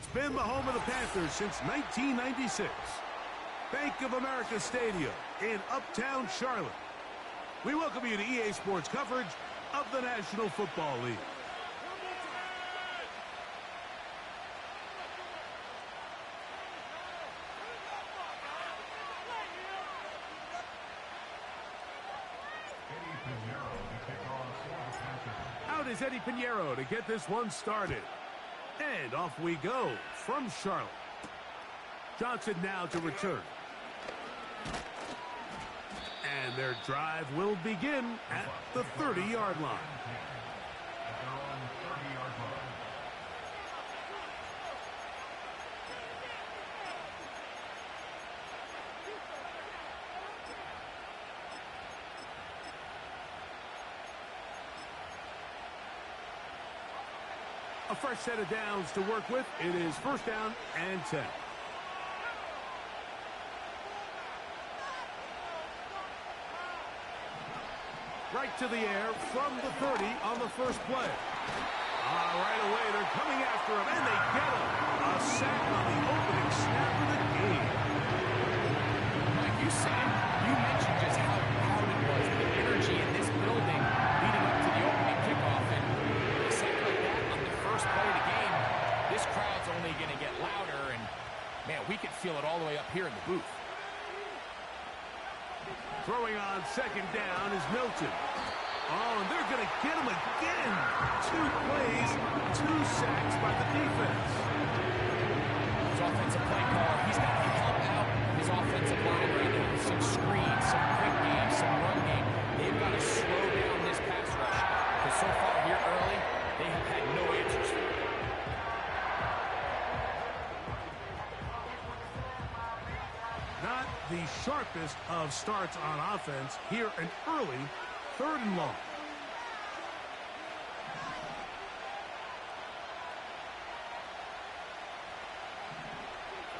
It's been the home of the Panthers since 1996. Bank of America Stadium in Uptown Charlotte. We welcome you to EA Sports coverage of the National Football League. Out is Eddie Pinheiro to get this one started. And off we go from Charlotte. Johnson now to return. And their drive will begin at the 30-yard line. A fresh set of downs to work with. It is first down and 10. Right to the air from the 30 on the first play. Right away, they're coming after him, and they get him. A sack on the opening snap of the game. Like you said, you mentioned just how loud it was, the energy in this building leading up to the opening kickoff. And a sack like that on the first play of the game, this crowd's only going to get louder. And, man, we could feel it all the way up here in the booth. Throwing on second down is Milton. And they're going to get him again. 2 plays, 2 sacks by the defense. His offensive play caller, he's got to help out his offensive line right now. Some screens, some quick game, some run game. They've got to slow down this pass rush. Because so far here early, they have had no answers for it. Not the sharpest of starts on offense here an early 3rd and long.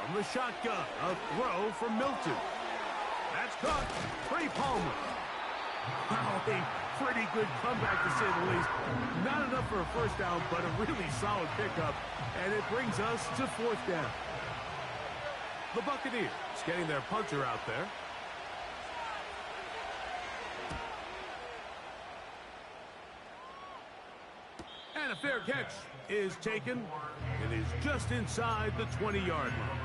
From the shotgun, a throw from Milton. That's caught. Trey Palmer. A pretty good comeback to say the least. Not enough for a first down, but a really solid pickup. And it brings us to 4th down. The Buccaneers getting their punter out there. And a fair catch is taken. It is just inside the 20-yard line.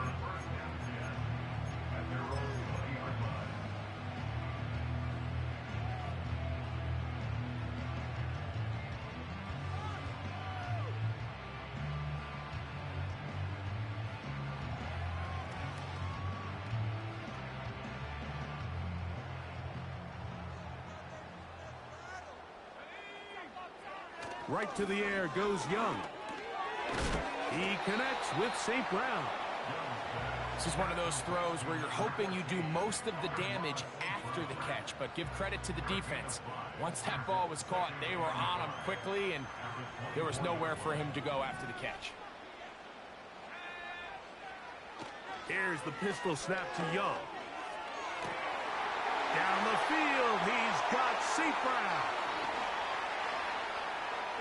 Right to the air goes Young. He connects with St. Brown. This is one of those throws where you're hoping you do most of the damage after the catch, but give credit to the defense. Once that ball was caught, they were on him quickly, and there was nowhere for him to go after the catch. Here's the pistol snap to Young. Down the field, he's got St. Brown.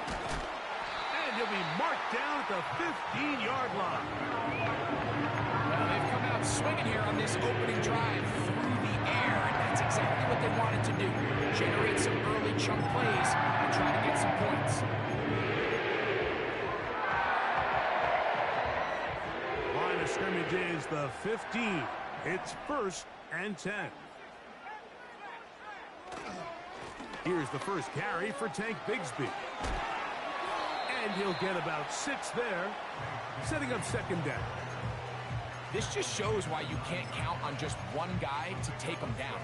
And he'll be marked down at the 15-yard line. Well, they've come out swinging here on this opening drive through the air, and that's exactly what they wanted to do. Generate some early chunk plays and try to get some points. Line of scrimmage is the 15. It's 1st and 10. Here's the first carry for Tank Bigsby. And he'll get about 6 there, setting up 2nd down. This just shows why you can't count on just one guy to take him down.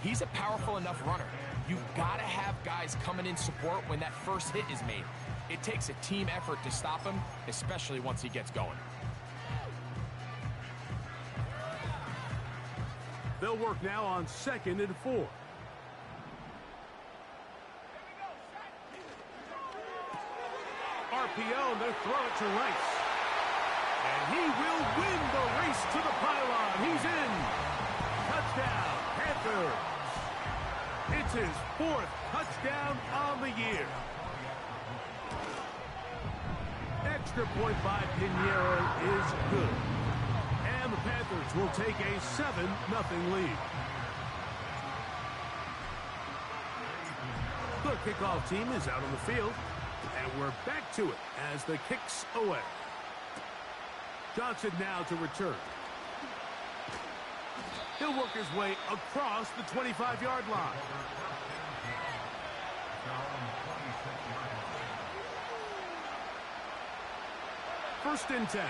He's a powerful enough runner. You've got to have guys coming in support when that first hit is made. It takes a team effort to stop him, especially once he gets going. They'll work now on 2nd and 4. RPO, and they'll throw it to Rice. And he will win the race to the pylon. He's in. Touchdown, Panthers. It's his 4th touchdown on the year. extra point by Pinheiro is good. And the Panthers will take a 7-0 lead. The kickoff team is out on the field. And we're back to it as the kick's away. Johnson now to return. He'll work his way across the 25-yard line. First and 10.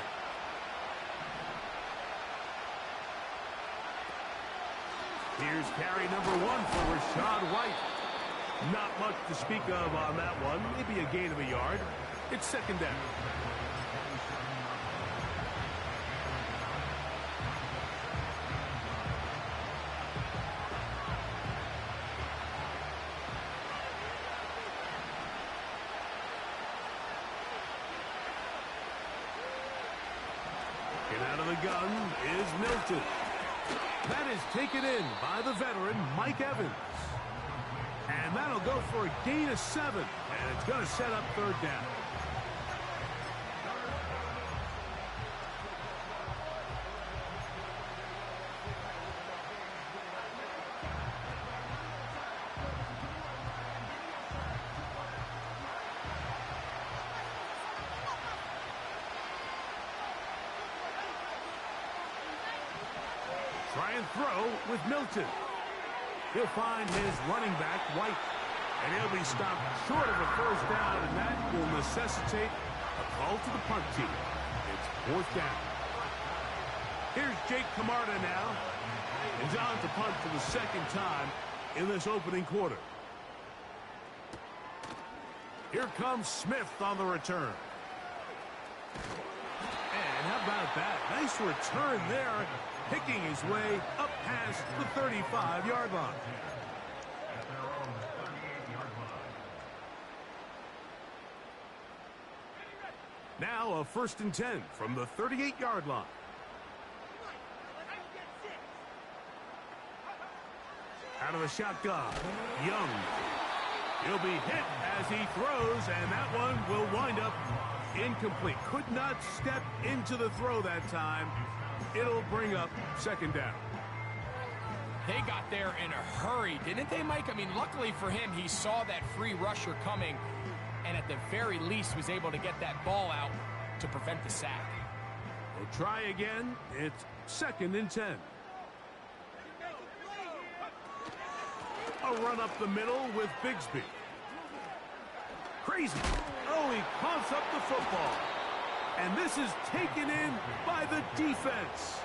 Here's carry number 1 for Rashad White. Not much to speak of on that one. Maybe a gain of a yard. It's second down. And out of the gun is Milton. That is taken in by the veteran, Mike Evans. And that'll go for a gain of 7. And it's going to set up third down. Try and throw with Milton. He'll find his running back, White. And he'll be stopped short of a first down, and that will necessitate a call to the punt team. It's fourth down. Here's Jake Camarda now. And on to punt for the second time in this opening quarter. Here comes Smith on the return. And how about that? Nice return there, picking his way up past the 35-yard line. Now a first and 10 from the 38-yard line. Out of the shotgun, Young. He'll be hit as he throws, and that one will wind up incomplete. Could not step into the throw that time. It'll bring up second down. They got there in a hurry, didn't they, Mike? I mean, luckily for him, he saw that free rusher coming, and at the very least was able to get that ball out to prevent the sack. We'll try again. It's second and 10. A run up the middle with Bigsby. Crazy. Oh, he coughs up the football. And this is taken in by the defense.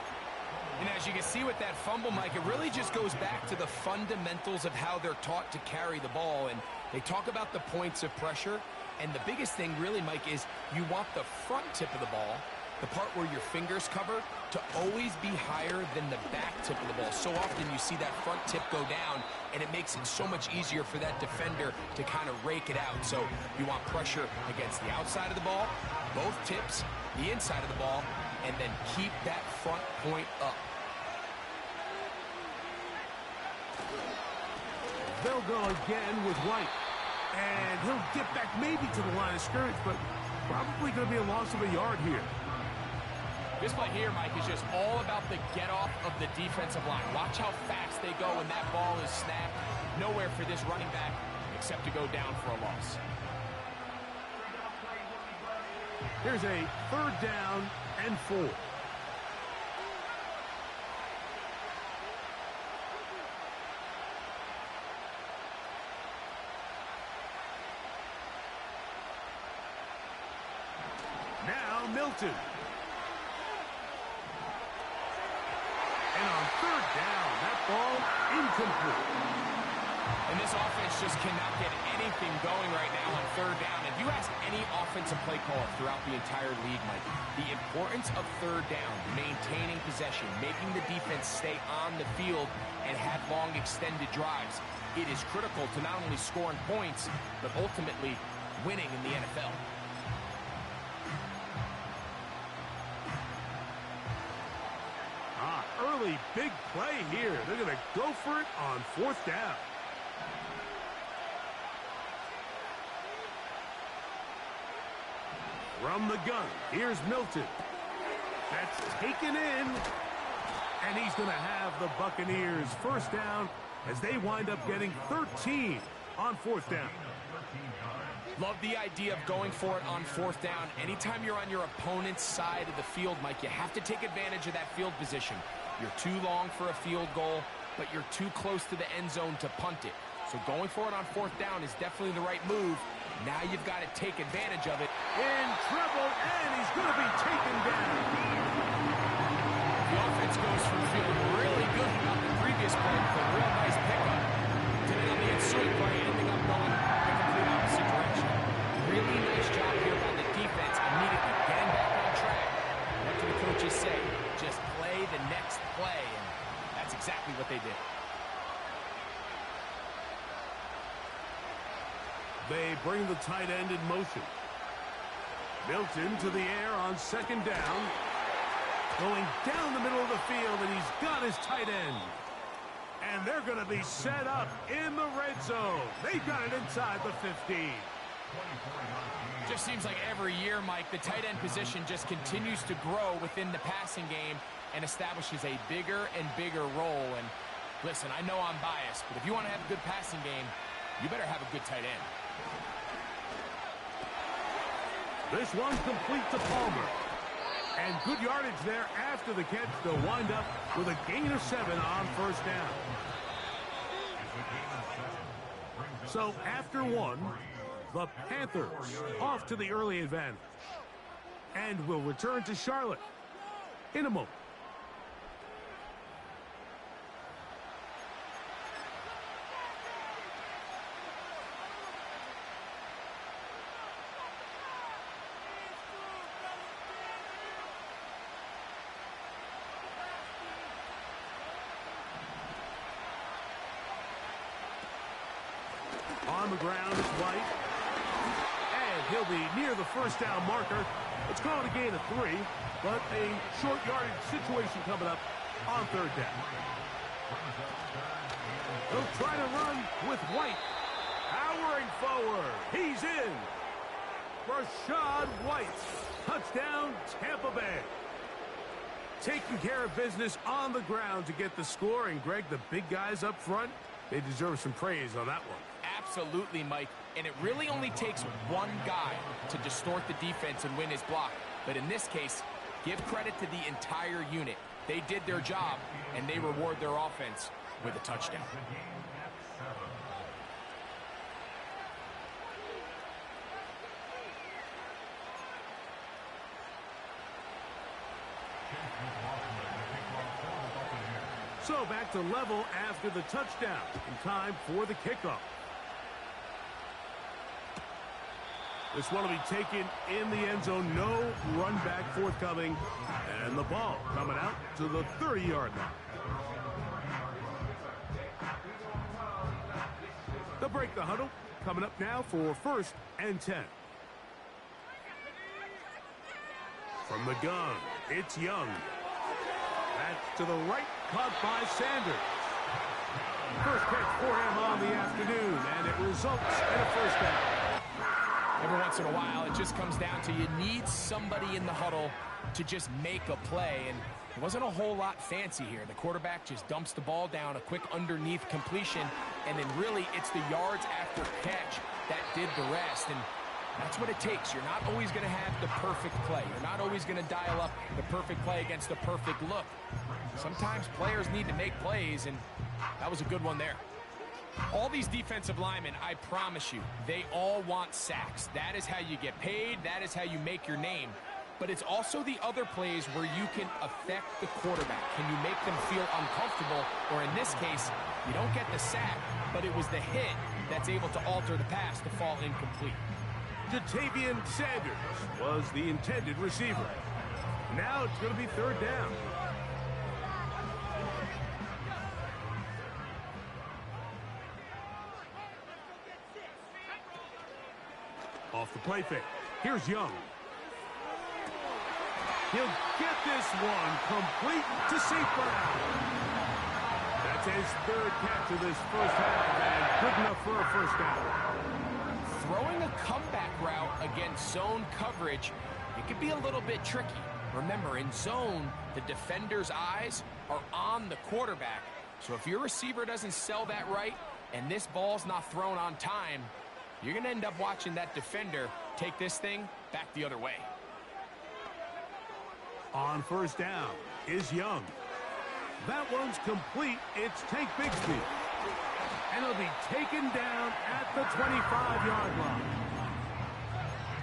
And as you can see with that fumble, Mike, it really just goes back to the fundamentals of how they're taught to carry the ball. And they talk about the points of pressure. And the biggest thing really, Mike, is you want the front tip of the ball, the part where your fingers cover, to always be higher than the back tip of the ball. So often you see that front tip go down, and it makes it so much easier for that defender to kind of rake it out. So you want pressure against the outside of the ball, both tips, the inside of the ball, and then keep that front point up. They'll go again with White. And he'll get back maybe to the line of scrimmage, but probably going to be a loss of a yard here. This play here, Mike, is just all about the get-off of the defensive line. Watch how fast they go when that ball is snapped. Nowhere for this running back except to go down for a loss. Here's a third down and 4. Now Milton. And on third down, that ball incomplete. And this offense just cannot get anything going right now on third down. If you ask any offensive play caller throughout the entire league, Mike, the importance of third down, maintaining possession, making the defense stay on the field and have long extended drives, it is critical to not only scoring points, but ultimately winning in the NFL. Early big play here. They're going to go for it on fourth down. From the gun, here's Milton. That's taken in. And he's going to have the Buccaneers first down as they wind up getting 13 on fourth down. Love the idea of going for it on fourth down. Anytime you're on your opponent's side of the field, Mike, you have to take advantage of that field position. You're too long for a field goal, but you're too close to the end zone to punt it. So going for it on fourth down is definitely the right move. Now you've got to take advantage of it. In trouble, and he's going to be taken down. The offense goes from feeling really good about the previous play with a real nice pickup to then on the ensuing play ending up going the complete opposite direction. Really nice job here by the defense immediately getting back on track. What do the coaches say? Just play the next play, and that's exactly what they did. They bring the tight end in motion. Milton to the air on second down. Going down the middle of the field, and he's got his tight end. And they're going to be set up in the red zone. They've got it inside the 15. Just seems like every year, Mike, the tight end position just continues to grow within the passing game and establishes a bigger and bigger role. And listen, I know I'm biased, but if you want to have a good passing game, you better have a good tight end. This one's complete to Palmer. And good yardage there after the catch. They'll wind up with a gain of 7 on first down. So after one, the Panthers off to the early advantage. And will return to Charlotte in a moment. On the ground is White. And he'll be near the first down marker. It's called a gain of 3, but a short yardage situation coming up on third down. They'll try to run with White. Powering forward. He's in. Rashad White. Touchdown, Tampa Bay. Taking care of business on the ground to get the score. And, Greg, the big guys up front, they deserve some praise on that one. Absolutely, Mike. And it really only takes one guy to distort the defense and win his block. But in this case, give credit to the entire unit. They did their job, and they reward their offense with a touchdown. So back to level after the touchdown. In time for the kickoff. This one will be taken in the end zone. No run back forthcoming. And the ball coming out to the 30-yard line. They'll break the huddle. Coming up now for 1st and 10. From the gun, it's Young. That's to the right, caught by Sanders. First catch for him on the afternoon, and it results in a first down. Every once in a while, it just comes down to you need somebody in the huddle to just make a play, and it wasn't a whole lot fancy here. The quarterback just dumps the ball down, a quick underneath completion, and then really it's the yards after catch that did the rest, and that's what it takes. You're not always going to have the perfect play. You're not always going to dial up the perfect play against the perfect look. Sometimes players need to make plays, and that was a good one there. All these defensive linemen, I promise you, they all want sacks. That is how you get paid. That is how you make your name. But it's also the other plays where you can affect the quarterback. Can you make them feel uncomfortable? Or in this case, you don't get the sack, but it was the hit that's able to alter the pass to fall incomplete. Jatavian Sanders was the intended receiver. Now it's going to be third down. Off the play fake. Here's Young. He'll get this one complete to St. Brown. That's his third catch of this first half, and good enough for a first down. throwing a comeback route against zone coverage, it could be a little bit tricky. Remember, in zone, the defender's eyes are on the quarterback. So if your receiver doesn't sell that right and this ball's not thrown on time, you're going to end up watching that defender take this thing back the other way. On first down is Young. That one's complete. It's Tank Bigsby. And it'll be taken down at the 25-yard line.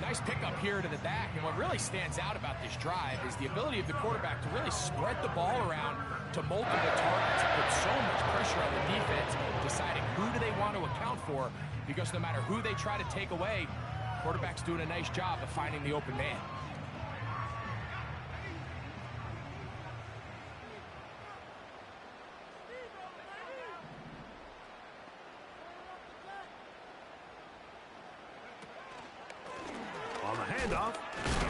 Nice pickup here to the back, and what really stands out about this drive is the ability of the quarterback to really spread the ball around to multiple targets and put so much pressure on the defense, deciding who do they want to account for, because no matter who they try to take away, quarterback's doing a nice job of finding the open man. On the handoff,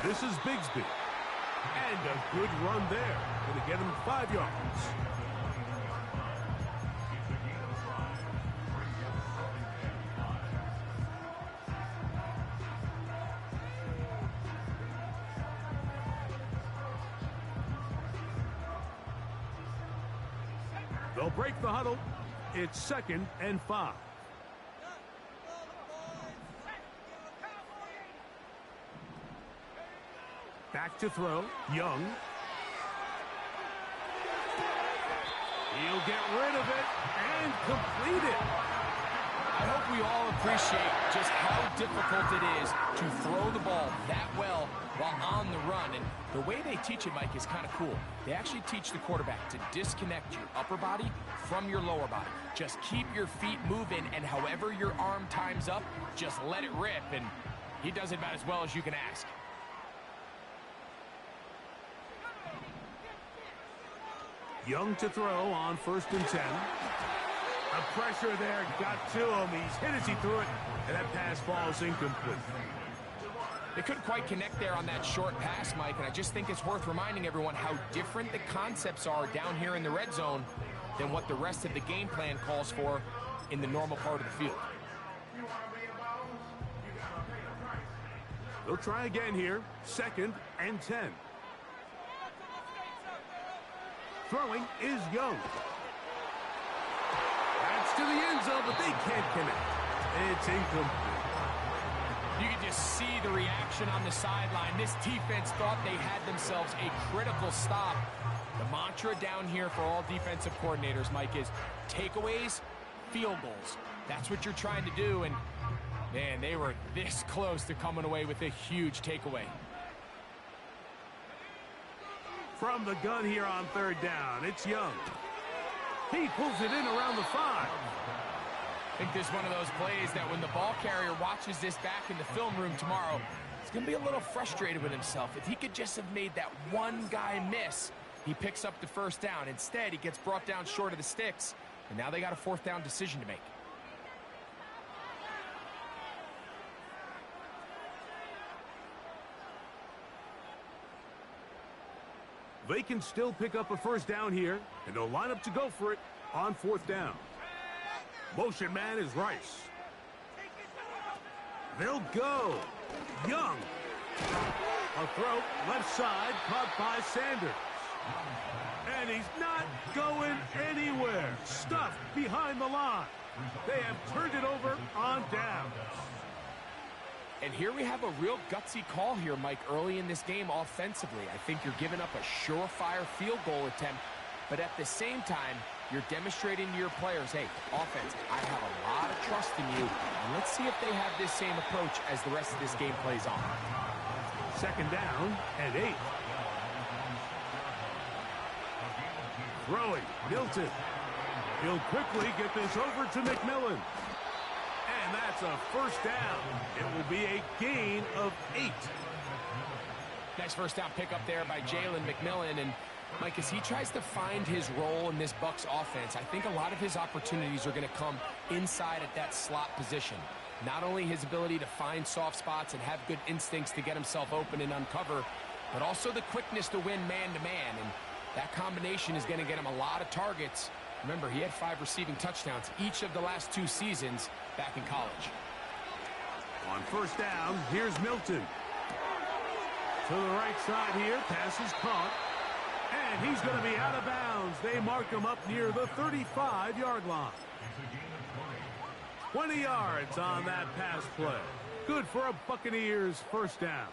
this is Bigsby. And a good run there. Going to get him 5 yards. They'll break the huddle. It's 2nd and 5. Back to throw. Young. He'll get rid of it and complete it. I hope we all appreciate just how difficult it is to throw the ball that well while on the run. And the way they teach it, Mike, is kind of cool. They actually teach the quarterback to disconnect your upper body from your lower body. Just keep your feet moving, and however your arm times up, just let it rip. And he does it about as well as you can ask. Young to throw on 1st and 10. The pressure there got to him. He's hit as he threw it, and that pass falls incomplete. They couldn't quite connect there on that short pass, Mike, and I just think it's worth reminding everyone how different the concepts are down here in the red zone than what the rest of the game plan calls for in the normal part of the field. They'll try again here. 2nd and 10. Throwing is Young. That's to the end zone, but they can't connect. It's incomplete. You can just see the reaction on the sideline. This defense thought they had themselves a critical stop. The mantra down here for all defensive coordinators, Mike, is takeaways, field goals. That's what you're trying to do, and man, they were this close to coming away with a huge takeaway. From the gun here on 3rd down, it's Young. He pulls it in around the 5. I think this is one of those plays that when the ball carrier watches this back in the film room tomorrow, he's going to be a little frustrated with himself. If he could just have made that one guy miss, he picks up the 1st down. Instead, he gets brought down short of the sticks, and now they got a 4th down decision to make. They can still pick up a 1st down here, and they'll line up to go for it on 4th down. Motion man is Rice. They'll go. Young. A throw left side caught by Sanders. And he's not going anywhere. Stuffed behind the line. They have turned it over on downs. And here we have a real gutsy call here, Mike, early in this game offensively. I think you're giving up a surefire field goal attempt, but at the same time, you're demonstrating to your players, hey, offense, I have a lot of trust in you, and let's see if they have this same approach as the rest of this game plays on. 2nd down and 8. Throwing, Milton. He'll quickly get this over to McMillan. And that's a 1st down. It will be a gain of 8. Nice 1st down pickup there by Jalen McMillan. And Mike, as he tries to find his role in this Bucs offense, I think a lot of his opportunities are going to come inside at that slot position. Not only his ability to find soft spots and have good instincts to get himself open and uncover, but also the quickness to win man-to-man. And that combination is going to get him a lot of targets. Remember, he had 5 receiving touchdowns each of the last 2 seasons back in college. On first down, here's Milton. To the right side here, pass is caught. And he's going to be out of bounds. They mark him up near the 35-yard line. 20 yards on that pass play. Good for a Buccaneers first down.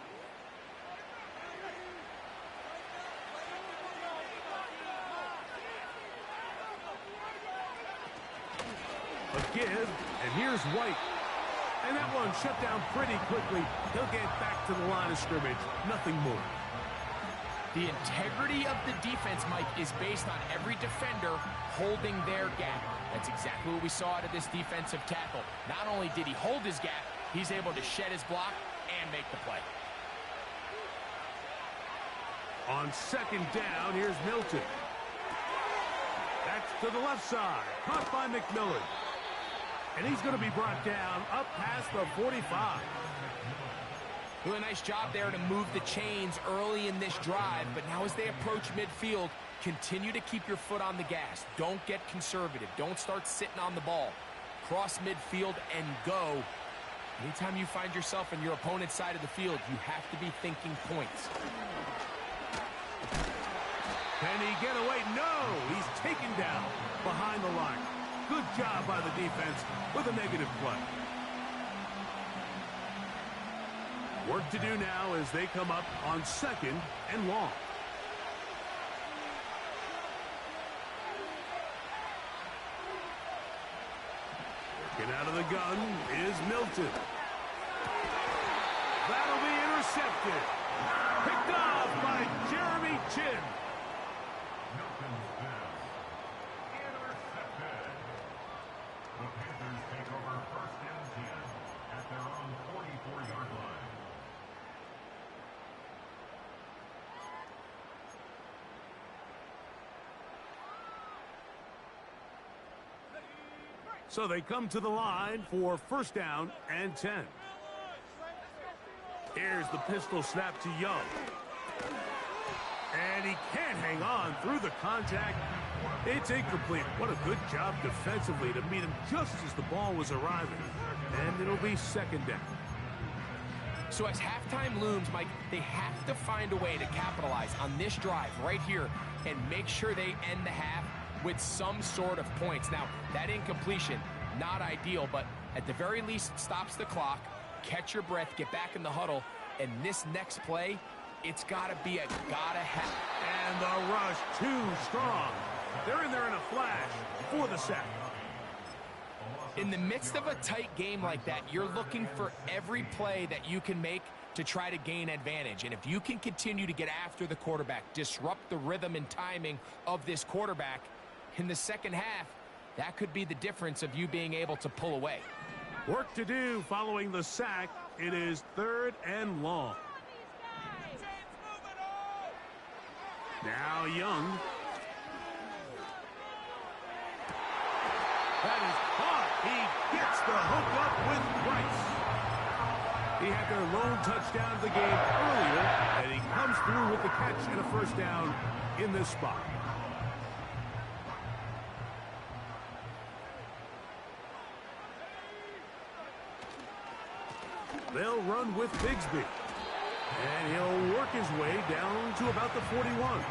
A give, and here's White. And that one shut down pretty quickly. He'll get back to the line of scrimmage. Nothing more. The integrity of the defense, Mike, is based on every defender holding their gap. That's exactly what we saw out of this defensive tackle. Not only did he hold his gap, he's able to shed his block and make the play. On second down, here's Milton. That's to the left side. Caught by McMillan. And he's going to be brought down up past the 45. Doing a nice job there to move the chains early in this drive, but now as they approach midfield, continue to keep your foot on the gas. Don't get conservative. Don't start sitting on the ball. Cross midfield and go. Anytime you find yourself on your opponent's side of the field, you have to be thinking points. Can he get away? No! He's taken down behind the line. Good job by the defense with a negative play. Work to do now as they come up on second and long. Working out of the gun is Milton. That'll be intercepted. Picked off by Jeremy Chin. The Panthers take over first and 10 at their own 44-yard line. So they come to the line for first down and 10. Here's the pistol snap to Young. And he can't hang on through the contact. It's incomplete. What a good job defensively to meet him just as the ball was arriving. And it'll be second down. So as halftime looms, Mike, they have to find a way to capitalize on this drive right here and make sure they end the half with some sort of points. Now, that incompletion, not ideal, but at the very least stops the clock, catch your breath, get back in the huddle, and this next play, it's got to be a gotta have. And the rush too strong. They're in there in a flash for the sack. In the midst of a tight game like that, you're looking for every play that you can make to try to gain advantage. And if you can continue to get after the quarterback, disrupt the rhythm and timing of this quarterback in the second half, that could be the difference of you being able to pull away. Work to do following the sack. It is third and long. Now Young. That is caught. He gets the hook up with Price. He had their lone touchdown of the game earlier, and he comes through with the catch and a first down in this spot. They'll run with Bigsby. And he'll work his way down to about the 41.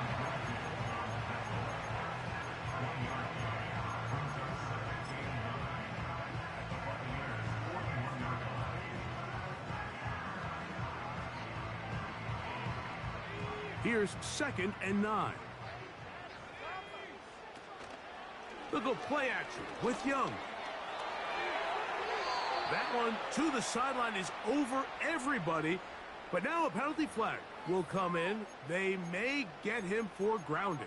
Here's second and 9. They'll go play action with Young. That one to the sideline is over everybody. But now a penalty flag will come in. They may get him for grounding.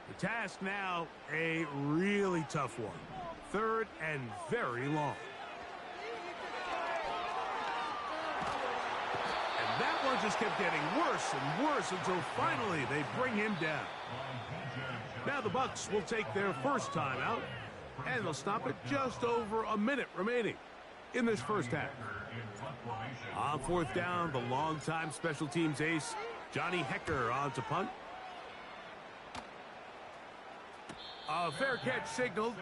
The task now, a really tough one. Third and very long. That one just kept getting worse and worse until finally they bring him down. Now the Bucs will take their first timeout, and they'll stop it just over a minute remaining. in this first half. On fourth down, the longtime special teams ace, Johnny Hecker, on to punt. A fair catch signaled,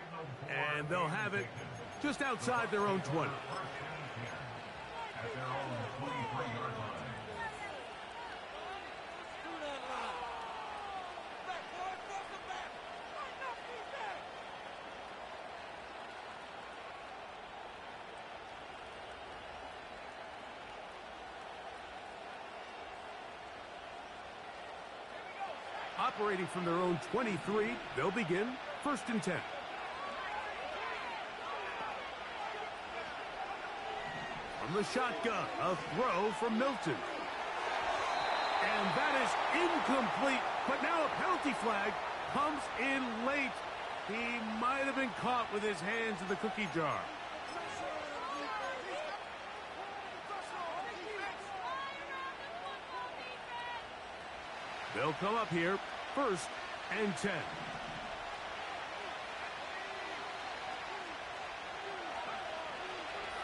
and they'll have it just outside their own 20. At their own 23-yard line. Operating from their own 23, they'll begin 1st and 10. From the shotgun, a throw from Milton. And that is incomplete, but now a penalty flag comes in late. He might have been caught with his hands in the cookie jar. They'll come up here, 1st and 10.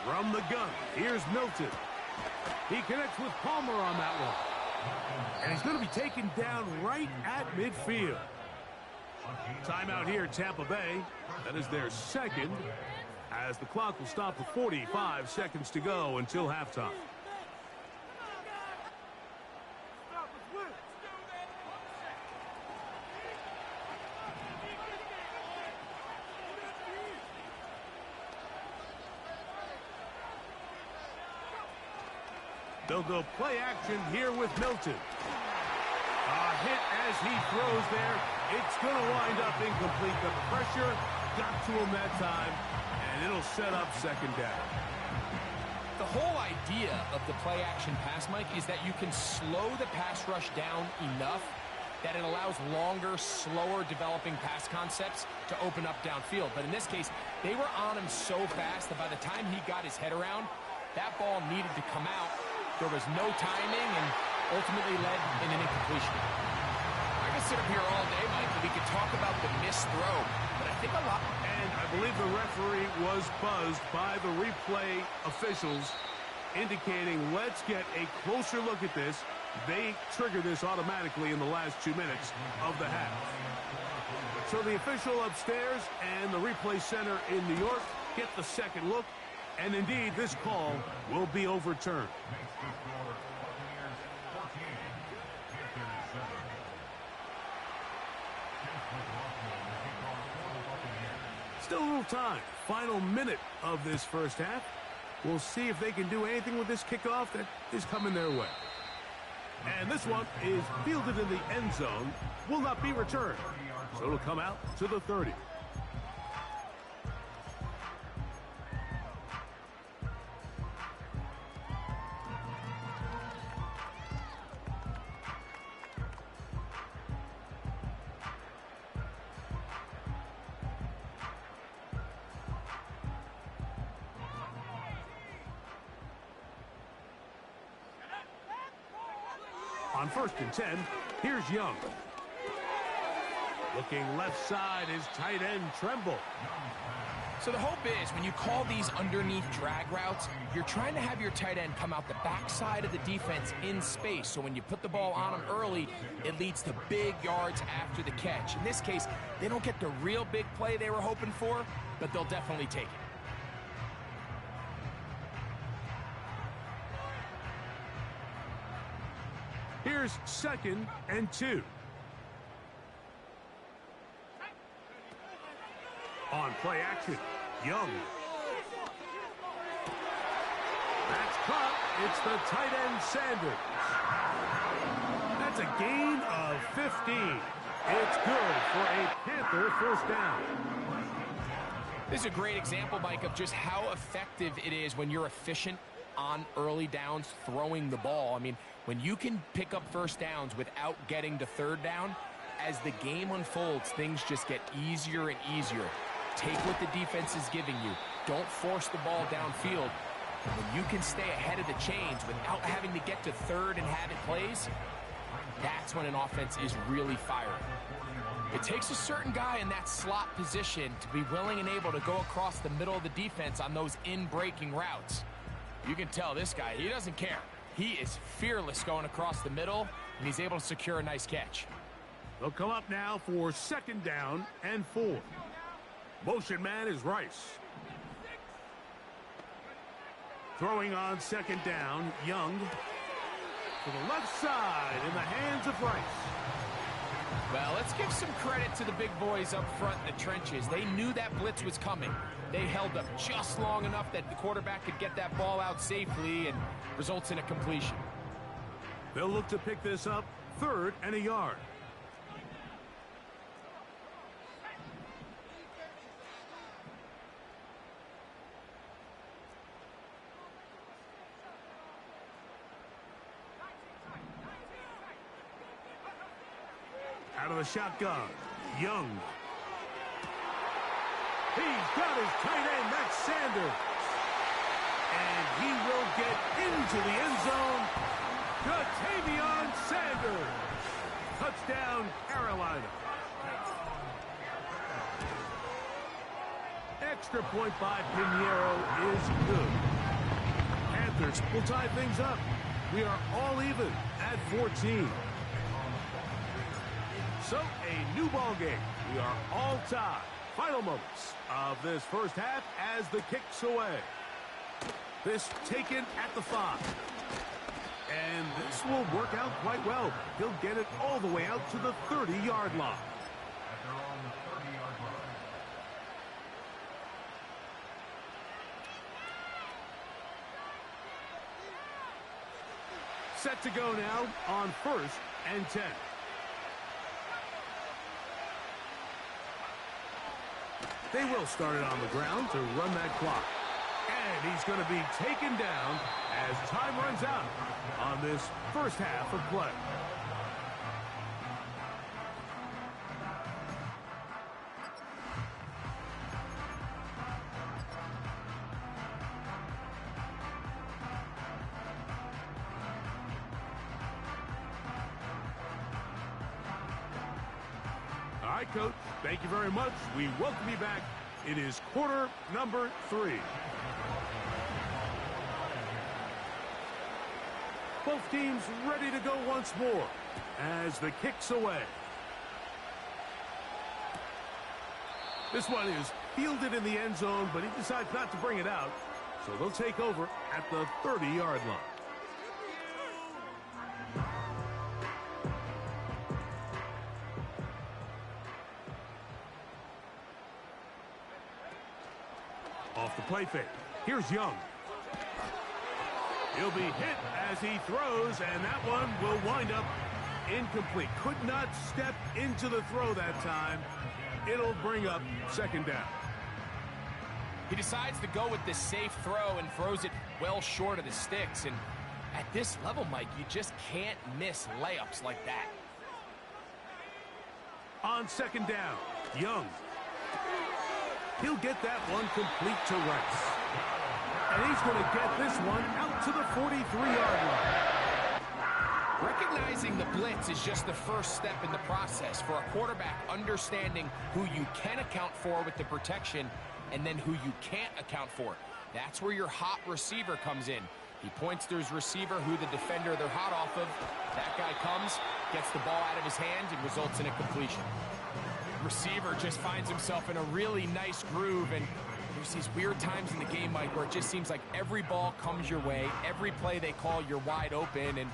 From the gun, here's Milton. He connects with Palmer on that one. And he's going to be taken down right at midfield. Timeout here, Tampa Bay. That is their second, as the clock will stop with 45 seconds to go until halftime. They'll go play action here with Milton. A hit as he throws there. It's going to wind up incomplete. The pressure got to him that time, and it'll set up 2nd down. The whole idea of the play action pass, Mike, is that you can slow the pass rush down enough that it allows longer, slower developing pass concepts to open up downfield. But in this case, they were on him so fast that by the time he got his head around, that ball needed to come out. There was no timing and ultimately led in an incompletion. I could sit up here all day, Mike, and we could talk about the missed throw, but I think a lot... And I believe the referee was buzzed by the replay officials, indicating let's get a closer look at this. They trigger this automatically in the last 2 minutes of the half. So the official upstairs and the replay center in New York get the second look. And indeed, this call will be overturned. Still a little time. Final minute of this first half. We'll see if they can do anything with this kickoff that is coming their way. And this one is fielded in the end zone. Will not be returned. So it'll come out to the 30. On 1st and 10, here's Young. Looking left side is tight end Tremble. So the hope is when you call these underneath drag routes, you're trying to have your tight end come out the backside of the defense in space. So when you put the ball on him early, it leads to big yards after the catch. In this case, they don't get the real big play they were hoping for, but they'll definitely take it. Here's 2nd and 2. On play action, Young. That's caught. It's the tight end Sanders. That's a gain of 15. It's good for a Panther 1st down. This is a great example, Mike, of just how effective it is when you're efficient on early downs throwing the ball. I mean, when you can pick up 1st downs without getting to 3rd down, as the game unfolds, things just get easier and easier. Take what the defense is giving you. Don't force the ball downfield. When you can stay ahead of the chains without having to get to 3rd and have it plays, that's when an offense is really firing. It takes a certain guy in that slot position to be willing and able to go across the middle of the defense on those in-breaking routes. You can tell this guy, he doesn't care. He is fearless going across the middle, and he's able to secure a nice catch. They'll come up now for 2nd down and 4. Motion man is Rice. Throwing on 2nd down, Young. To the left side in the hands of Rice. Well, let's give some credit to the big boys up front in the trenches. They knew that blitz was coming. They held up just long enough that the quarterback could get that ball out safely and results in a completion. They'll look to pick this up 3rd and a yard. Out of the shotgun, Young. He's got his tight end, that's Sanders. And he will get into the end zone. Ja'Tavion Sanders. Touchdown, Carolina. Extra point by Pinheiro is good. Panthers will tie things up. We are all even at 14. So, a new ball game. We are all tied. Final moments of this first half as the kick's away. This taken at the 5. And this will work out quite well. He'll get it all the way out to the 30-yard line. At their own 30-yard line. Set to go now on 1st and 10. They will start it on the ground to run that clock. And he's going to be taken down as time runs out on this first half of play. All right, Coach. Thank you very much. We welcome you back. It is quarter number 3. Both teams ready to go once more as the kick's away. This one is fielded in the end zone, but he decides not to bring it out. So they'll take over at the 30-yard line. Off the play fake. Here's Young. He'll be hit as he throws, and that one will wind up incomplete. Could not step into the throw that time. It'll bring up 2nd down. He decides to go with the safe throw and throws it well short of the sticks. And at this level, Mike, you just can't miss layups like that. On 2nd down, Young. He'll get that one complete to Rice. And he's going to get this one out to the 43-yard line. Recognizing the blitz is just the first step in the process for a quarterback understanding who you can account for with the protection and then who you can't account for. That's where your hot receiver comes in. He points to his receiver, who the defender they're hot off of. That guy comes, gets the ball out of his hand, and results in a completion. Receiver just finds himself in a really nice groove, and there's these weird times in the game, Mike, where it just seems like every ball comes your way, every play they call, you're wide open, and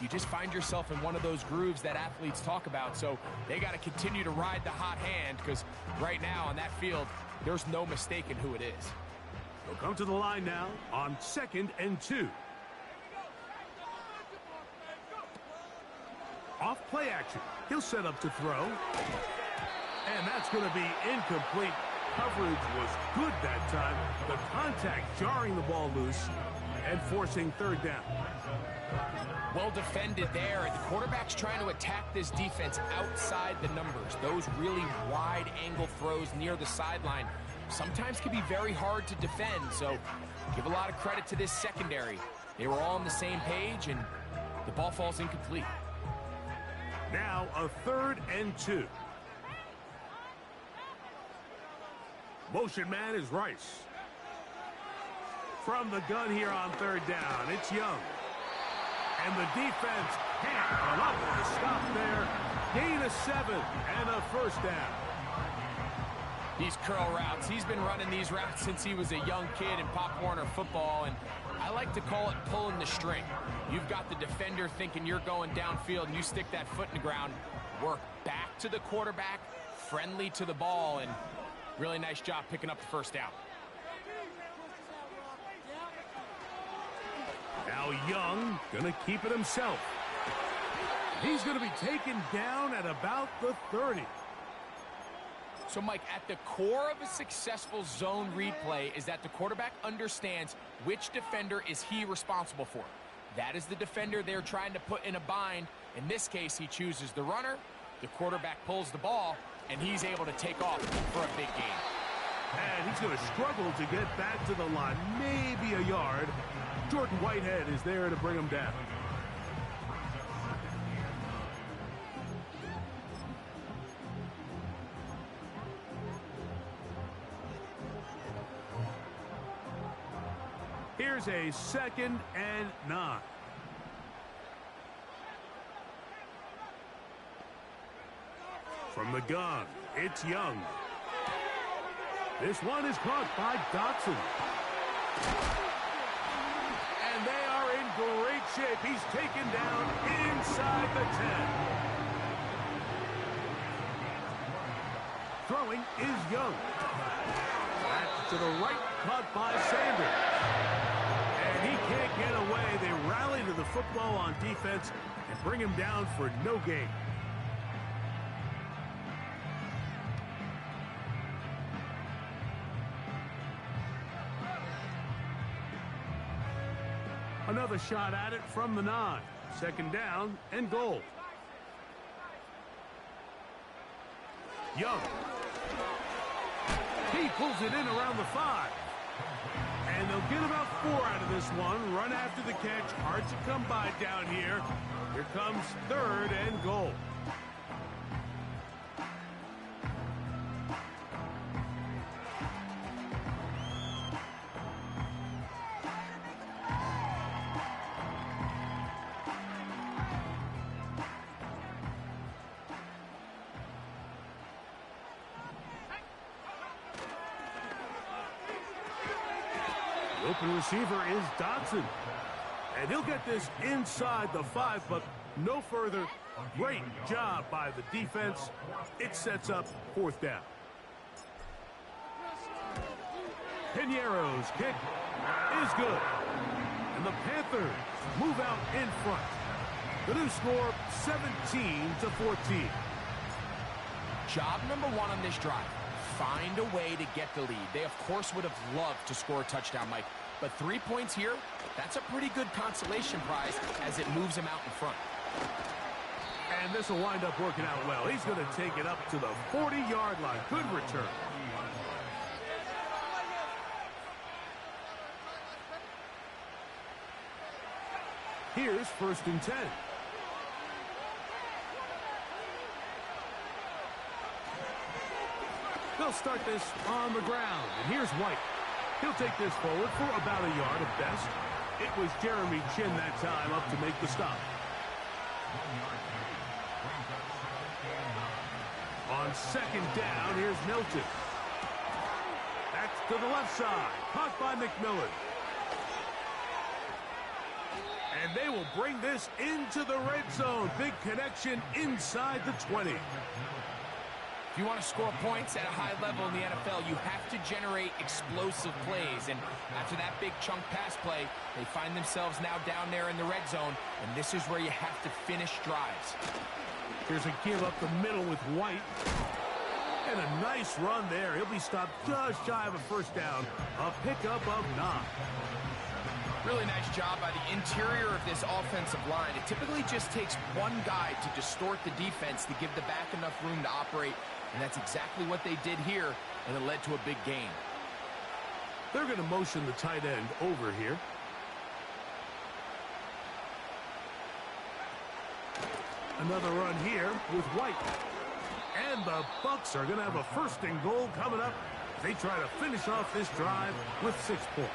you just find yourself in one of those grooves that athletes talk about. So they got to continue to ride the hot hand, because right now on that field, there's no mistaking who it is. They'll come to the line now on 2nd and 2. Off play action. He'll set up to throw. And that's going to be incomplete. Coverage was good that time. The contact jarring the ball loose and forcing 3rd down. Well defended there. The quarterback's trying to attack this defense outside the numbers. Those really wide angle throws near the sideline sometimes can be very hard to defend. So give a lot of credit to this secondary. They were all on the same page, and the ball falls incomplete. Now a 3rd and 2. Motion man is Rice. From the gun here on third down, it's Young. And the defense can't come up with a stop there. Gain of 7 and a first down. These curl routes, he's been running these routes since he was a young kid in Pop Warner football, and I like to call it pulling the string. You've got the defender thinking you're going downfield, and you stick that foot in the ground, work back to the quarterback, friendly to the ball, and really nice job picking up the first down. Now Young gonna keep it himself. He's gonna be taken down at about the 30. So, Mike, at the core of a successful zone read play is that the quarterback understands which defender is he responsible for. That is the defender they're trying to put in a bind. In this case, he chooses the runner, the quarterback pulls the ball, and he's able to take off for a big gain. And he's going to struggle to get back to the line, maybe a yard. Jordan Whitehead is there to bring him down. Here's a 2nd and 9. From the gun, it's Young. This one is caught by Dotson. And they are in great shape. He's taken down inside the 10. Throwing is Young. Back to the right, caught by Sanders. And he can't get away. They rally to the football on defense and bring him down for no gain. Another shot at it from the 9. 2nd down and goal. Young. He pulls it in around the 5. And they'll get about 4 out of this one. Run after the catch. Hard to come by down here. Here comes 3rd and goal. The open receiver is Dotson. And he'll get this inside the 5, but no further. Great job by the defense. It sets up 4th down. Piñeiro's kick is good. And the Panthers move out in front. The new score, 17-14. Job number 1 on this drive. Find a way to get the lead. They, of course, would have loved to score a touchdown, Mike. But 3 points here, that's a pretty good consolation prize as it moves him out in front. And this will wind up working out well. He's going to take it up to the 40-yard line. Good return. Here's 1st and 10. They'll start this on the ground. And here's White. He'll take this forward for about a yard at best. It was Jeremy Chin that time up to make the stop. On 2nd down, here's Milton. That's to the left side. Caught by McMillan. And they will bring this into the red zone. Big connection inside the 20. If you want to score points at a high level in the NFL, you have to generate explosive plays. And after that big chunk pass play, they find themselves now down there in the red zone. And this is where you have to finish drives. Here's a give up the middle with White. And a nice run there. He'll be stopped just shy of a 1st down. A pickup of 9. Really nice job by the interior of this offensive line. It typically just takes one guy to distort the defense to give the back enough room to operate. And that's exactly what they did here, and it led to a big gain. They're going to motion the tight end over here. Another run here with White. And the Bucs are going to have a 1st and goal coming up They try to finish off this drive with 6 points.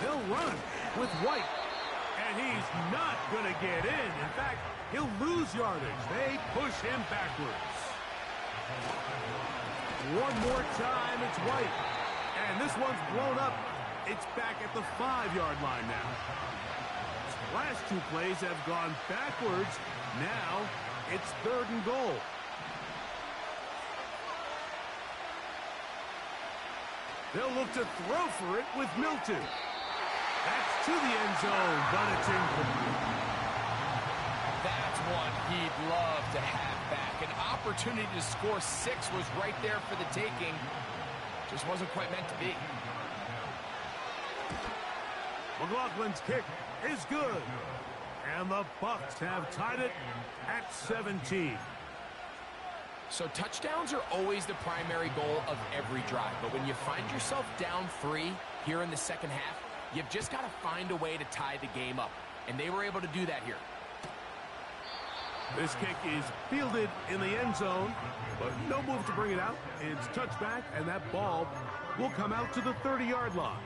He'll run with White. And he's not going to get in. In fact, he'll lose yardage. They push him backwards. One more time, it's White. And this one's blown up. It's back at the 5-yard line now. Last 2 plays have gone backwards. Now it's 3rd and goal. They'll look to throw for it with Milton. That's to the end zone, but it's incomplete. That's one he'd love to have back. An opportunity to score 6 was right there for the taking. Just wasn't quite meant to be. McLaughlin's kick is good. And the Bucs have tied it at 17. So touchdowns are always the primary goal of every drive. But when you find yourself down 3 here in the second half, you've just got to find a way to tie the game up. And they were able to do that here. This kick is fielded in the end zone, but no move to bring it out. It's touchback, and that ball will come out to the 30-yard line.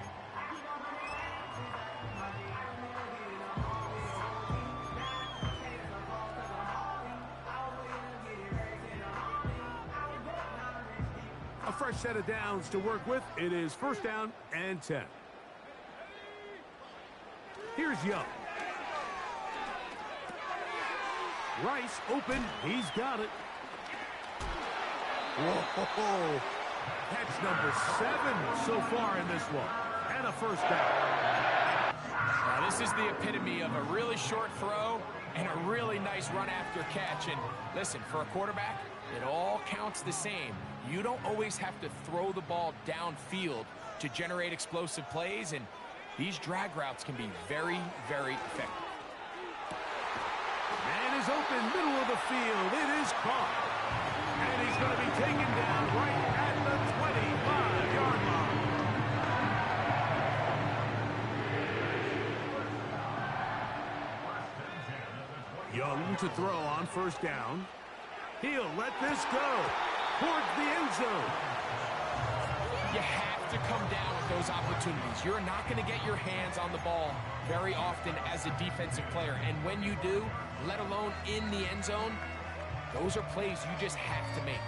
A fresh set of downs to work with. It is 1st down and 10. Here's Young. Rice open. He's got it. Whoa. That's number 7 so far in this one. And a 1st down. Now, this is the epitome of a really short throw and a really nice run after catch. And listen, for a quarterback, it all counts the same. You don't always have to throw the ball downfield to generate explosive plays, and these drag routes can be very, very effective. Man is open, middle of the field. It is caught. And he's going to be taken down right at the 25-yard line. Young to throw on 1st down. He'll let this go towards the end zone. You have to come down with those opportunities. You're not going to get your hands on the ball very often as a defensive player. And when you do, let alone in the end zone, those are plays you just have to make.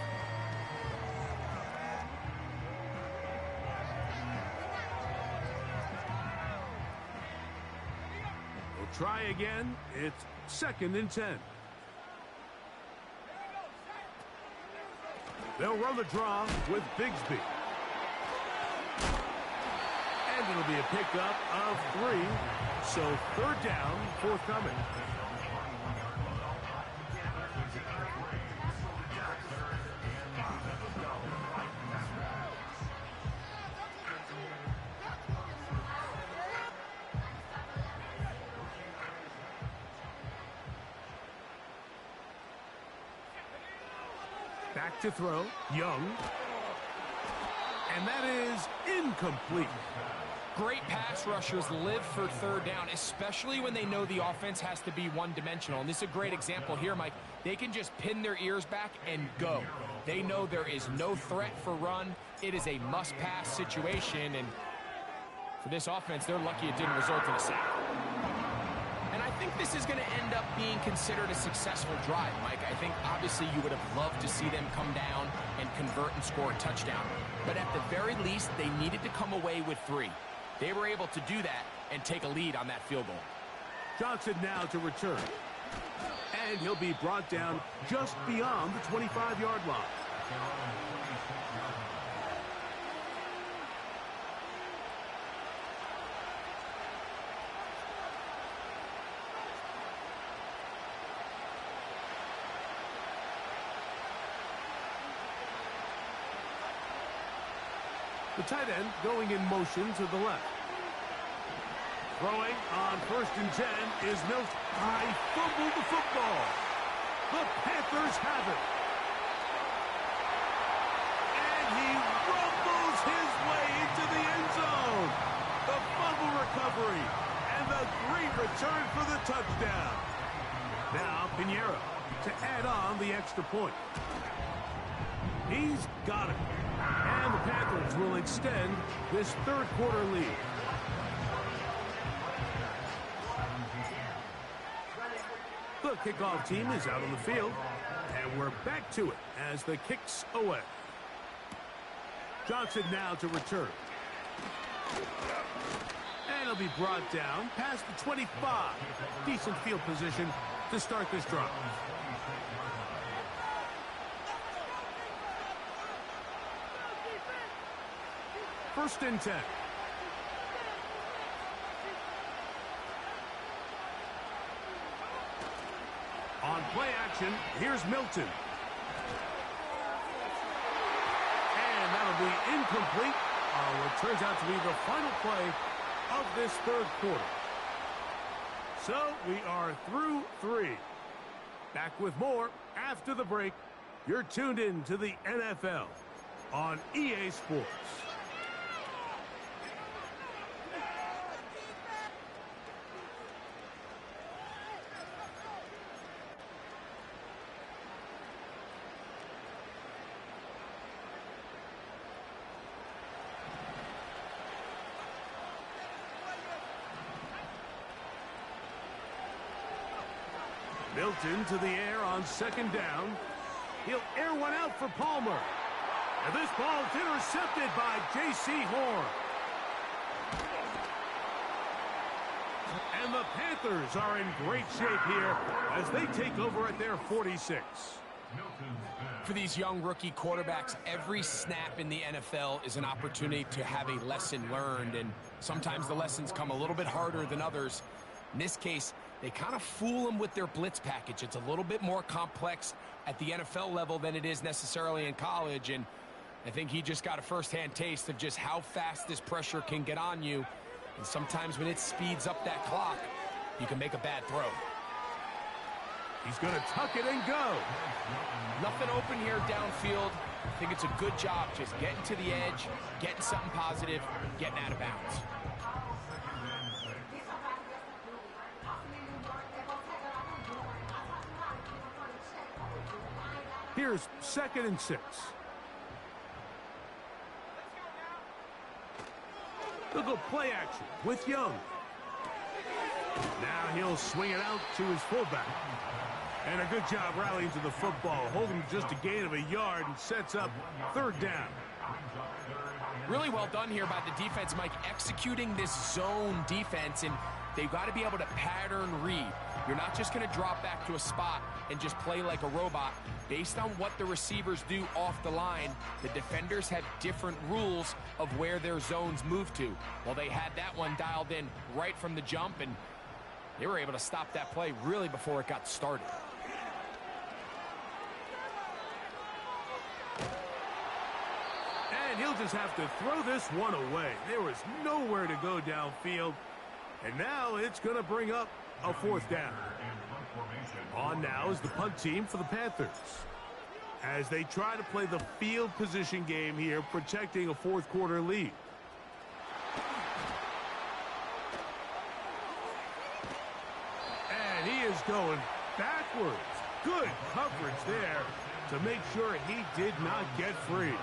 We'll try again. It's 2nd and 10. They'll run the draw with Bigsby. And it'll be a pickup of 3. So 3rd down, forthcoming. Back to throw, Young. And that is incomplete. Great pass rushers live for 3rd down, especially when they know the offense has to be one-dimensional. And this is a great example here, Mike. They can just pin their ears back and go. They know there is no threat for run. It is a must-pass situation. And for this offense, they're lucky it didn't result in a sack. And I think this is going to end up being considered a successful drive, Mike. I think obviously you would have loved to see them come down and convert and score a touchdown. But at the very least, they needed to come away with 3. They were able to do that and take a lead on that field goal. Johnson now to return. And he'll be brought down just beyond the 25-yard line. The tight end going in motion to the left. Throwing on 1st and 10 is Milton. I fumbled the football. The Panthers have it. And he rumbles a great return for the touchdown. Now Pinheiro to add on the extra point. He's got it. And the Panthers will extend this third quarter lead. The kickoff team is out on the field. And we're back to it as the kick's away. Johnson now to return. And he'll be brought down past the 25. Decent field position to start this drive. First and 10. On play action, here's Milton. And that'll be incomplete. What turns out to be the final play of this third quarter. So we are through 3. Back with more after the break. You're tuned in to the NFL on EA Sports. Milton to the air on second down. He'll air one out for Palmer. And this ball is intercepted by J.C. Horn. And the Panthers are in great shape here as they take over at their 46. For these young rookie quarterbacks, every snap in the NFL is an opportunity to have a lesson learned, and sometimes the lessons come a little bit harder than others. In this case, they kind of fool them with their blitz package. It's a little bit more complex at the NFL level than it is necessarily in college, and I think he just got a first-hand taste of just how fast this pressure can get on you, and sometimes when it speeds up that clock, you can make a bad throw. He's going to tuck it and go. Nothing open here downfield. I think it's a good job just getting to the edge, getting something positive, getting out of bounds. Here's second and 6. They'll go play action with Young. Now he'll swing it out to his fullback. And a good job rallying to the football, holding just a gain of a yard and sets up third down. Really well done here by the defense, Mike, executing this zone defense, and they've got to be able to pattern read. You're not just going to drop back to a spot and just play like a robot. Based on what the receivers do off the line, the defenders have different rules of where their zones move to. Well, they had that one dialed in right from the jump, and they were able to stop that play really before it got started. And he'll just have to throw this one away. There was nowhere to go downfield. And now it's going to bring up a fourth down. On now is the punt team for the Panthers, as they try to play the field position game here, protecting a fourth quarter lead. And he is going backwards. Good coverage there to make sure he did not get free.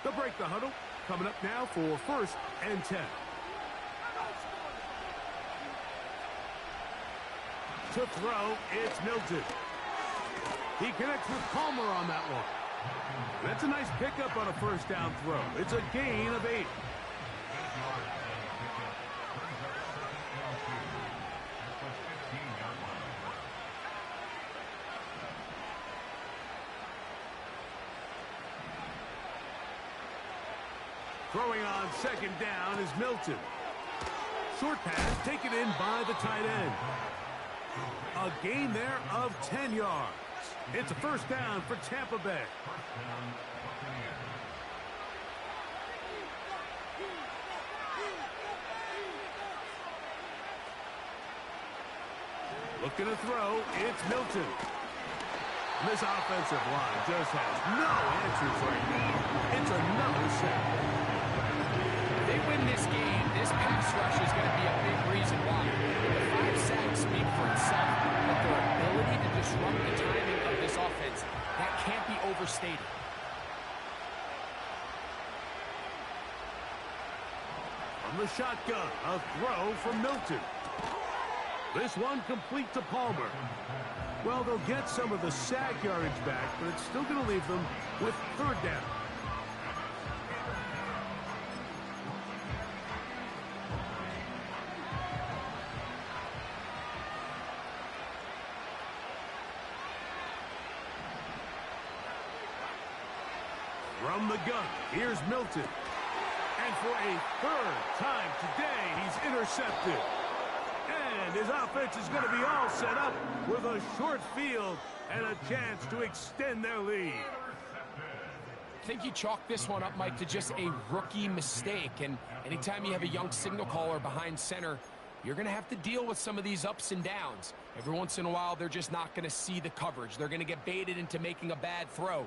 They'll break the huddle. Coming up now for first and 10. To throw, it's Milton. He connects with Palmer on that one. That's a nice pickup on a first down throw. It's a gain of 8. Throwing on second down is Milton. Short pass taken in by the tight end. A gain there of 10 yards. It's a first down for Tampa Bay. Looking to throw, it's Milton. This offensive line just has no answers right now. It's another sack. rush is going to be a big reason why. The 5 sacks speak for itself, but their ability to disrupt the timing of this offense, that can't be overstated. From the shotgun, a throw from Milton. This one complete to Palmer. Well, they'll get some of the sack yardage back, but it's still going to leave them with 3rd down. From the gun, here's Milton. And for a 3rd time today, he's intercepted. And his offense is going to be all set up with a short field and a chance to extend their lead. I think you chalk this one up, Mike, to just a rookie mistake. And anytime you have a young signal caller behind center, you're going to have to deal with some of these ups and downs. Every once in a while, they're just not going to see the coverage. They're going to get baited into making a bad throw.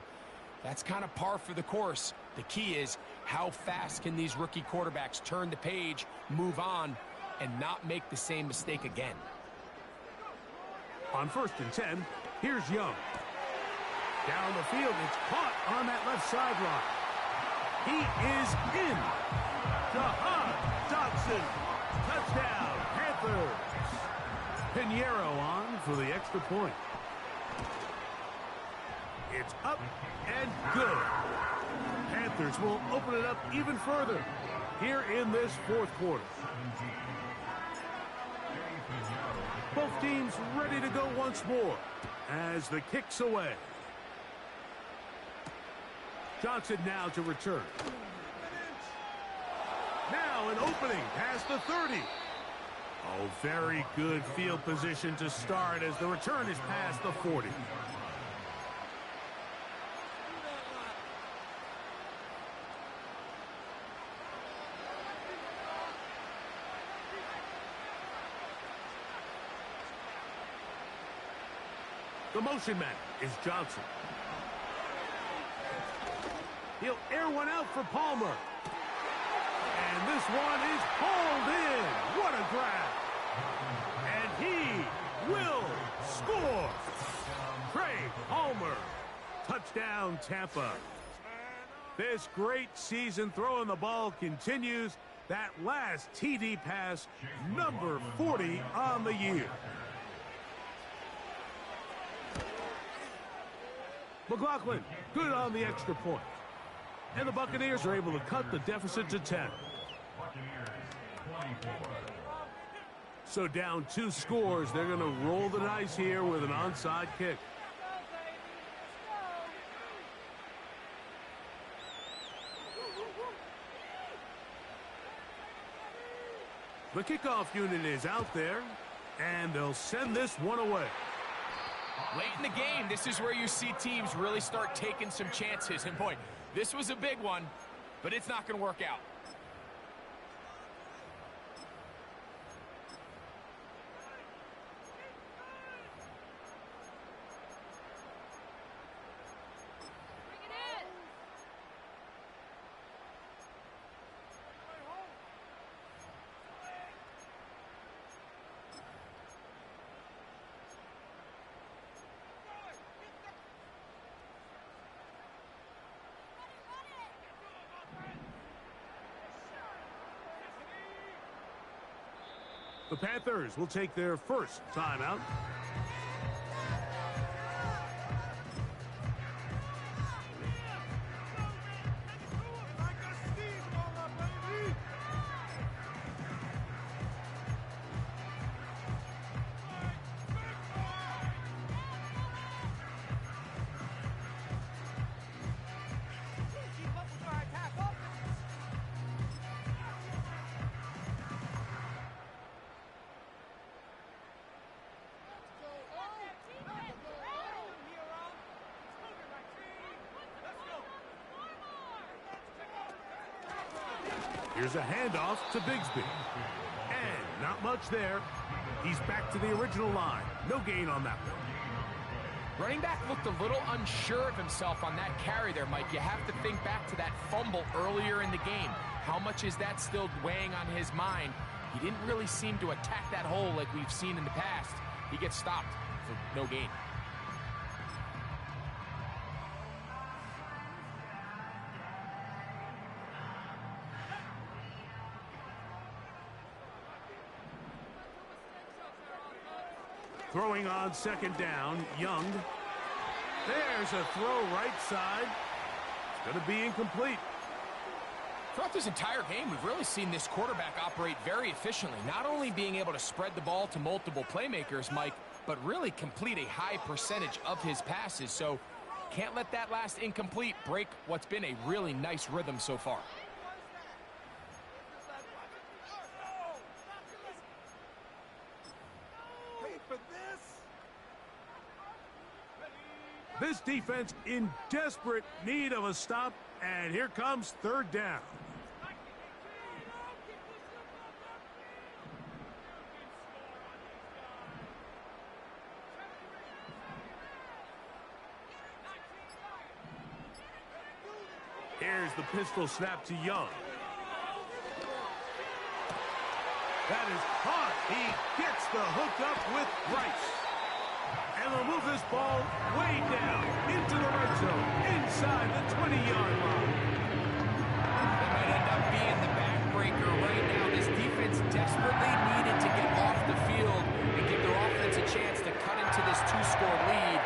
That's kind of par for the course. The key is, how fast can these rookie quarterbacks turn the page, move on, and not make the same mistake again? On 1st and 10, here's Young. Down the field, it's caught on that left sideline. He is in. Jahan Dotson. Touchdown, Panthers. Pinheiro on for the extra point. It's up and good. Panthers will open it up even further here in this 4th quarter. Both teams ready to go once more as the kick's away. Johnson now to return. Now an opening past the 30. Oh, very good field position to start as the return is past the 40. The motion man is Johnson. He'll air one out for Palmer. And this one is hauled in. What a grab. And he will score. Trey Palmer. Touchdown, Tampa. This great season throwing the ball continues. That last TD pass, number 40 on the year. McLaughlin, good on the extra point. And the Buccaneers are able to cut the deficit to 10. So down 2 scores, they're going to roll the dice here with an onside kick. The kickoff unit is out there, and they'll send this one away. Late in the game, this is where you see teams really start taking some chances. And boy, this was a big one, but it's not going to work out. The Panthers will take their first timeout. Here's a handoff to Bigsby. And not much there. He's back to the original line. No gain on that one. Running back looked a little unsure of himself on that carry there, Mike. You have to think back to that fumble earlier in the game. How much is that still weighing on his mind He didn't really seem to attack that hole like we've seen in the past. He gets stopped for no gain. Throwing on second down, Young. There's a throw right side. It's going to be incomplete. Throughout this entire game, we've really seen this quarterback operate very efficiently, not only being able to spread the ball to multiple playmakers, Mike, but really complete a high percentage of his passes. So can't let that last incomplete break what's been a really nice rhythm so far. This defense in desperate need of a stop, and here comes third down. Here's the pistol snap to Young. That is caught. He gets the hook up with Rice. And they'll move this ball way down into the red zone, inside the 20-yard line. It might end up being the backbreaker right now. This defense desperately needed to get off the field and give their offense a chance to cut into this two-score lead.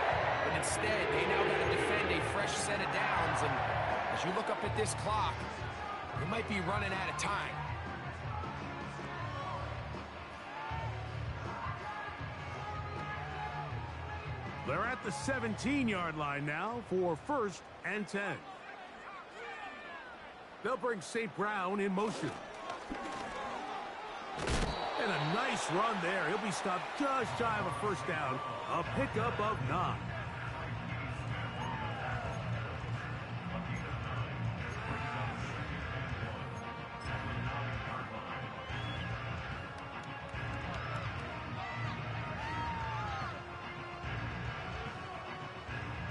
But instead, they now got to defend a fresh set of downs. And as you look up at this clock, they might be running out of time. They're at the 17-yard line now for 1st and 10. They'll bring St. Brown in motion. And a nice run there. He'll be stopped just shy of a first down. A pickup of 9.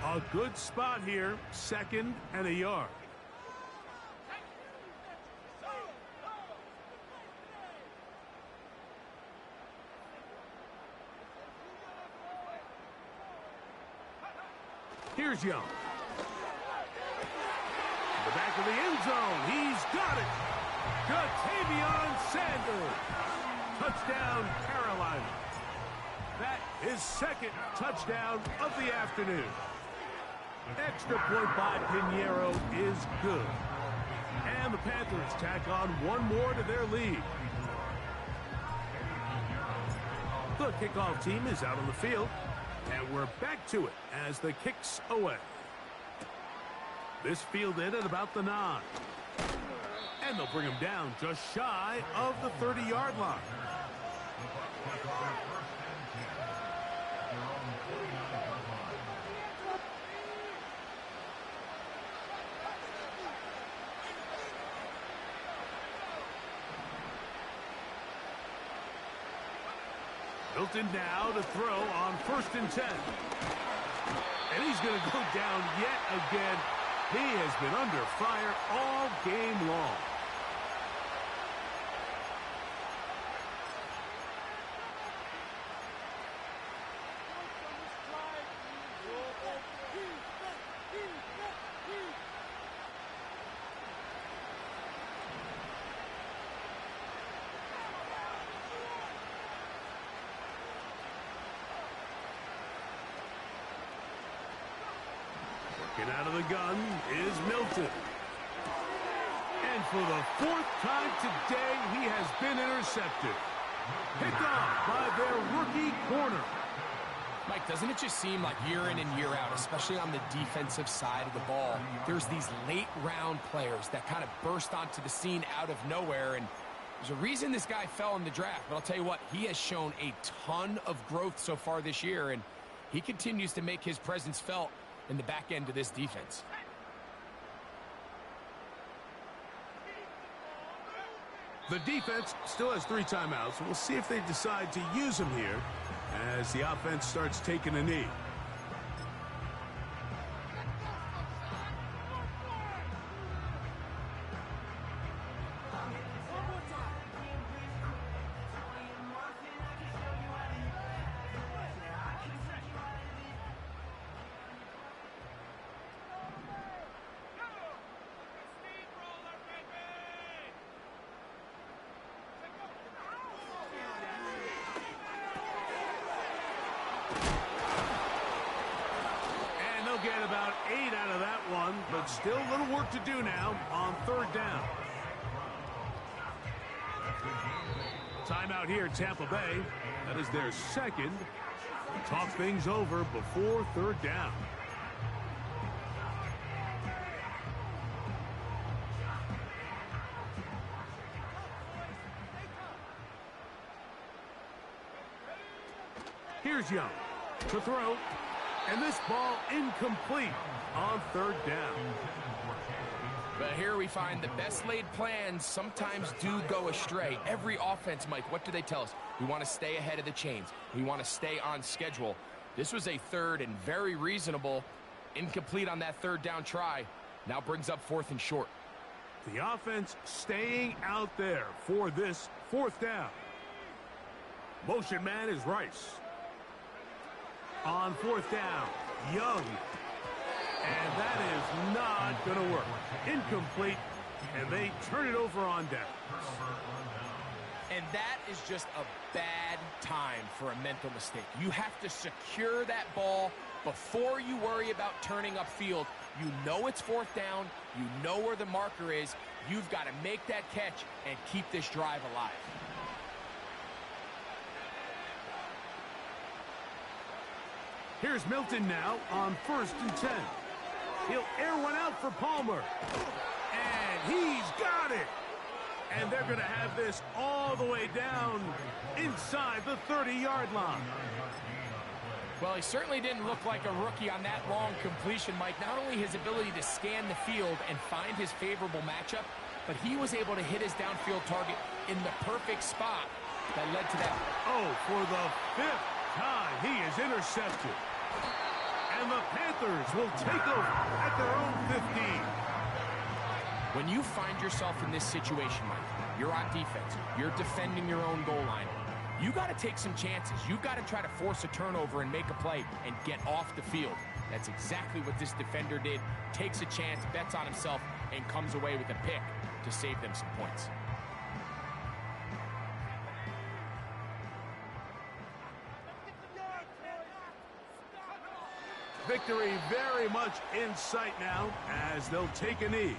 A good spot here, 2nd and a yard. Here's Young. In the back of the end zone, he's got it. Ja'Tavion Sanders. Touchdown, Carolina. That is 2nd touchdown of the afternoon. Extra point by Pinheiro is good. And the Panthers tack on one more to their lead. The kickoff team is out on the field. And we're back to it as the kick's away. This fielded at about the 9. And they'll bring him down just shy of the 30-yard line. Hilton now to throw on 1st and 10. And he's going to go down yet again. He has been under fire all game long. Working out of the gun is Milton. And for the 4th time today, he has been intercepted. Picked off by their rookie corner. Mike, doesn't it just seem like year in and year out, especially on the defensive side of the ball, there's these late-round players that kind of burst onto the scene out of nowhere, and there's a reason this guy fell in the draft, but I'll tell you what, he has shown a ton of growth so far this year, and he continues to make his presence felt in the back end of this defense. The defense still has 3 timeouts. We'll see if they decide to use them here as the offense starts taking a knee. but still a little work to do now on third down. Timeout here, Tampa Bay. That is their second. Talk things over before third down. Here's Young to throw, and this ball incomplete on third down. But here we find the best laid plans sometimes do go astray. Every offense, Mike, what do they tell us? We want to stay ahead of the chains. We want to stay on schedule. This was a third and very reasonable. Incomplete on that third down try. Now brings up fourth and short. The offense staying out there for this fourth down. Motion man is Rice. On fourth down, Young. And that is not going to work. Incomplete, and they turn it over on down. And that is just a bad time for a mental mistake. You have to secure that ball before you worry about turning upfield. You know it's fourth down. You know where the marker is. You've got to make that catch and keep this drive alive. Here's Milton now on 1st and 10. He'll air one out for Palmer. And he's got it. And they're going to have this all the way down inside the 30-yard line. Well, he certainly didn't look like a rookie on that long completion, Mike. Not only his ability to scan the field and find his favorable matchup, but he was able to hit his downfield target in the perfect spot that led to that. Oh, for the 5th time, he is intercepted. And the Panthers will take over at their own 15. When you find yourself in this situation, Mike, you're on defense, you're defending your own goal line, you got to take some chances. You've got to try to force a turnover and make a play and get off the field. That's exactly what this defender did. Takes a chance, bets on himself, and comes away with a pick to save them some points. Victory very much in sight now as they'll take a knee.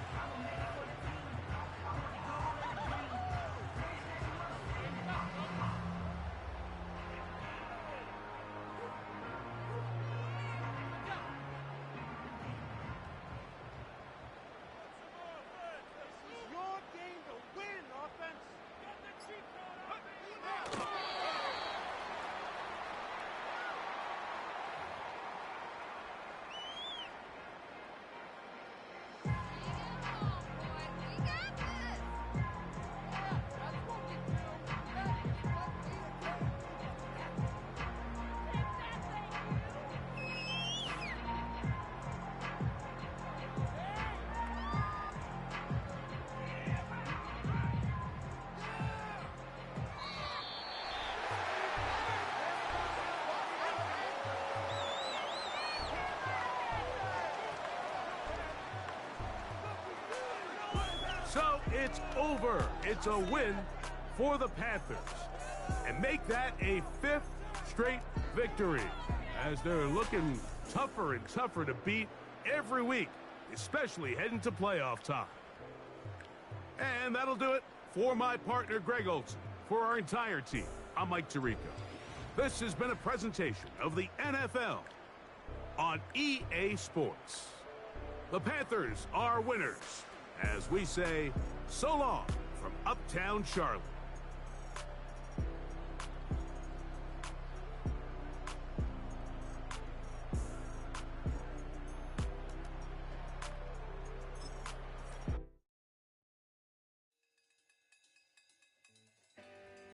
So it's over. It's a win for the Panthers. And make that a 5th straight victory as they're looking tougher and tougher to beat every week, especially heading to playoff time. And that'll do it for my partner, Greg Olson. For our entire team, I'm Mike Tirico. This has been a presentation of the NFL on EA Sports. The Panthers are winners, as we say so long from Uptown Charlotte.